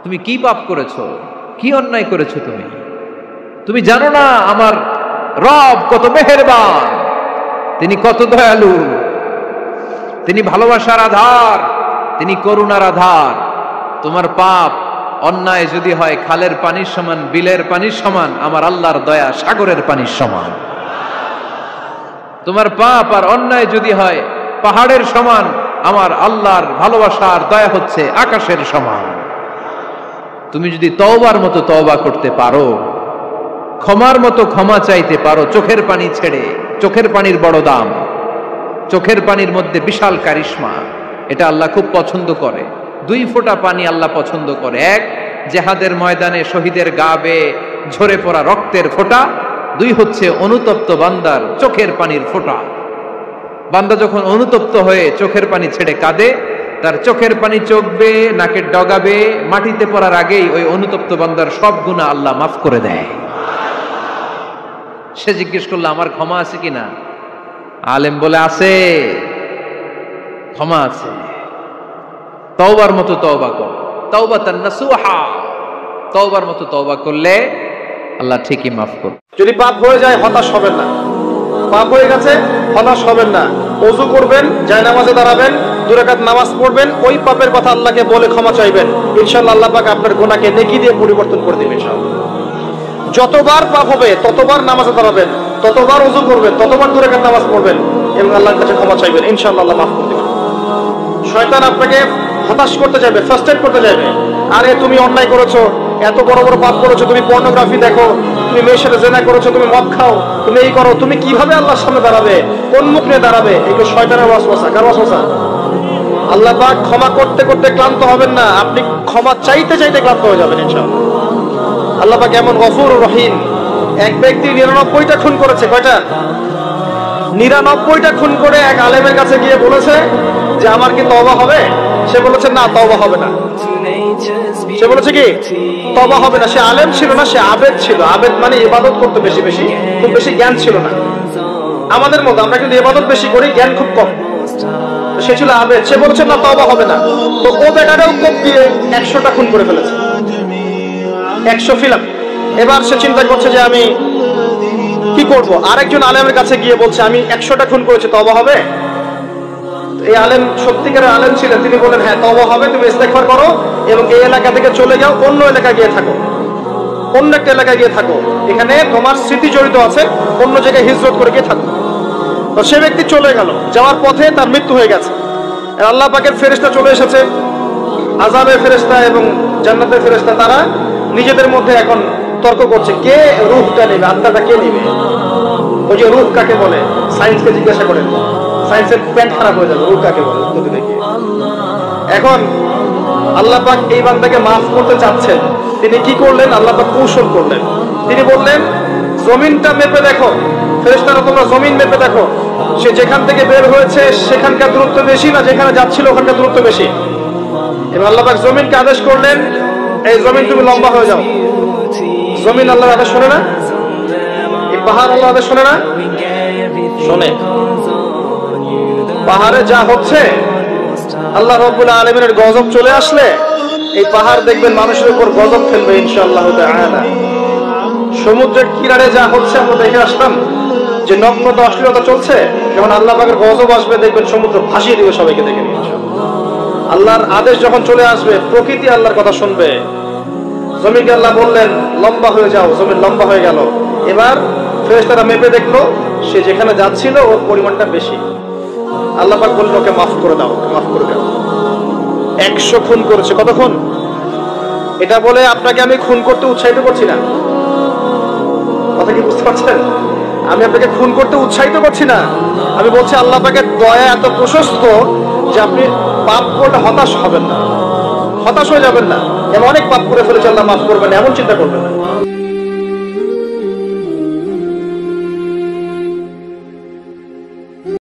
তুমি কি পাপ করেছো, কি অন্যায় করেছো? তুমি জানো না আমার রব কত মেহেরবান, তিনি কত দয়ালু, তিনি ভালোবাসার আধার, তিনি করুণার আধার। তোমার পাপ অন্যায় যদি হয় খালের পানির সমান, বিলের পানির সমান, আমার আল্লাহর দয়া সাগরের পানির সমান। তোমার পাপ আর অন্যায় যদি হয় পাহাড়ের সমান, আমার আল্লাহর ভালোবাসার দয়া হচ্ছে আকাশের সমান। তুমি যদি তওবার মতো তওবা করতে পারো, ক্ষমার মতো ক্ষমা চাইতে পারো, চোখের পানি ছেড়ে, চোখের পানির বড় দাম, চোখের পানির মধ্যে বিশাল কারিশমা, এটা আল্লাহ খুব পছন্দ করে। 2 ফোঁটা পানি আল্লাহ পছন্দ করে। এক, জেহাদের ময়দানে শহীদের গা বেয়ে ঝরে পড়া রক্তের ফোঁটা। 2 হচ্ছে অনুতপ্ত বান্দার চোখের পানির ফোঁটা। বান্দা যখন অনুতপ্ত হয়ে চোখের পানি ছেড়ে কাঁদে, তার চোখের পানি চোখ বেয়ে, নাকের ডগা বেয়ে মাটিতে পড়ার আগেই ওই অনুতপ্ত বান্দার সব গুনাহ আল্লাহ মাফ করে দেয়। সে জিজ্ঞেস করলো আমার ক্ষমা আছে কিনা? আলেম বলে আছে, ক্ষমা আছে। তওবার মতো তওবা কর, তাওবাতান নাসুহা, তওবার মতো তওবা করলে আল্লাহ ঠিকই মাফ করবে। যদি পাপ হয়ে যায় হতাশ হবেন না, পাপ হয়ে গেছে হতাশ হবেন না। ওযু করবেন, জায়নামাজে দাঁড়াবেন, 2 রাকাত নামাজ পড়বেন, ওই পাপের কথা আল্লাহকে বলে ক্ষমা চাইবেন। ইনশাআল্লাহ আল্লাহ পাক আপনার গুনাহকে নেকি দিয়ে পরিবর্তন করে দিবেন ইনশাআল্লাহ। যতবার পাপ হবে ততবার নামাজে দাঁড়াবেন, ততবার ওযু করবেন, ততবার 2 রাকাত নামাজ পড়বেন এবং আল্লাহর কাছে ক্ষমা চাইবেন। ইনশাআল্লাহ আল্লাহ মাফ করে দিবেন। শয়তান আপনাকে হতাশ করতে যাবে, ফ্রাস্ট্রেট করতে যাবে। আরে তুমি অন্যায় করেছো, এত বড় বড় পাপ করেছো, তুমি পর্নোগ্রাফি দেখো, তুমি মেয়ের সাথে জেনা করেছো, তুমি মদ খাও, তুমি এই করো, তুমি কিভাবে আল্লাহর সামনে দাঁড়াবে, কোন মুখ নিয়ে দাঁড়াবে? এগুলো শয়তানের ওয়াসওয়াসা। কার ওয়াসওয়াসা? আল্লাহ পাক ক্ষমা করতে করতে ক্লান্ত হবেন না, আপনি ক্ষমা চাইতে চাইতে ক্লান্ত হয়ে যাবেন ইনশাআল্লাহ। আল্লাহ পাক এমন গফুর রহিম। এক ব্যক্তি 99টা খুন করেছে। কয়টা? 99টা খুন করে এক আলেমের কাছে গিয়ে বলেছে যে আমার কি তওবা হবে? সে বলেছে না, তওবা হবে না। সে বলেছে কি তওবা হবে না। সে আলেম ছিল না, সে আবেদ ছিল। আবেদ মানে ইবাদত করতে বেশি বেশি, খুব বেশি জ্ঞান ছিল না। আমাদের মতো আমরা কিন্তু ইবাদত বেশি করি, জ্ঞান খুব কম। সে ছিল আবেদ, সে বলেছে না তওবা হবে না। তো ও বেটারেও কোপ দিয়ে 100টা খুন করে ফেলেছে, 100 ফিলাম। এবার সে চিন্তা করছে যে আমি কি করব। আরেকজন আলেমের কাছে গিয়ে বলছে আমি 100টা খুন করেছি, তওবা হবে? এই আলেম সত্যিকারের আলেম ছিলেন, তিনি বলেন হ্যাঁ তওবা হবে, তুমি ইস্তেগফার করো এবং এই এলাকা থেকে চলে যাও, অন্য এলাকায় গিয়ে থাকো, অন্য একটা এলাকায় গিয়ে থাকো, এখানে তোমার স্মৃতি জড়িত আছে, অন্য জায়গায় হিজরত করে গিয়ে থাকো। তো সে ব্যক্তি চলে গেল, যাওয়ার পথে তার মৃত্যু হয়ে গেছে। আল্লাহ পাকের ফেরেশতা চলে এসেছে, আযাবের ফেরেশতা এবং জান্নাতের ফেরেশতা, তারা নিজেদের মধ্যে এখন তর্ক করছে কে রূহটা নেবে, আত্মাটা কে নেবে। ওই যে রূহ কাকে বলে, সায়েন্সকে জিজ্ঞাসা করেন, সায়েন্সের প্যান্ট খারাপ হয়ে যাবে, রূহ কাকে বলে যদি দেখি। এখন আল্লাহ পাক এই বান্দাকে মাফ করতে চাচ্ছেন, তিনি কি করলেন? আল্লাহ পাক কৌশল করলেন। তিনি বললেন জমিনটা মেপে দেখো, ফেরেশতারা তোমরা জমিন মেপে দেখো, সে যেখান থেকে বের হয়েছে সেখানকার দূরত্ব বেশি না যেখানে যাচ্ছিল ওখানকার দূরত্ব বেশি। এবার আল্লাহ পাক জমিনকে আদেশ করলেন এই জমিন তুমি লম্বা হয়ে যাও। জমিন আল্লাহর আদেশ শোনে না? এই পাহাড় আল্লাহর আদেশ শোনে না? শোনে। পাহাড়ে যা হচ্ছে, আল্লাহ রাব্বুল আলামিনের গজব চলে আসলে এই পাহাড় দেখবেন মানুষের উপর গজব ফেলবে ইনশাআল্লাহ তাআলা। সমুদ্রের কিনারে যা হচ্ছে আমরা দেখে আসলাম যে নগ্নতা অশ্লীলতা চলছে, যখন আল্লাহ পাকের গজব আসবে দেখবেন সমুদ্র ভাসিয়ে দিবে সবাইকে দেখে নিয়ে। আল্লাহর আদেশ যখন চলে আসবে প্রকৃতি আল্লাহর কথা শুনবে। জমিকে আল্লাহ বললেন লম্বা হয়ে যাও, জমিন লম্বা হয়ে গেল। এবার ফেরেশতারা মেপে দেখলো সে যেখানে যাচ্ছিল ওর পরিমাণটা বেশি। আল্লাহ পাক বললেন ওকে মাফ করে দাও, ওকে মাফ করে দাও। 100 খুন করেছে। কত খুন? এটা বলে আপনাকে আমি খুন করতে উৎসাহিত করছি না, কথা কি বুঝতে পারছেন? আমি আপনাকে খুন করতে উৎসাহিত করছি না। আমি বলছি আল্লাহ পাকের দয়া এত প্রশস্ত যে আপনি পাপ করলে হতাশ হবেন না, হতাশ হয়ে যাবেন না। এমন অনেক পাপ করে ফেলেছে আল্লাহ মাফ করবেন এমন চিন্তা করবেন না।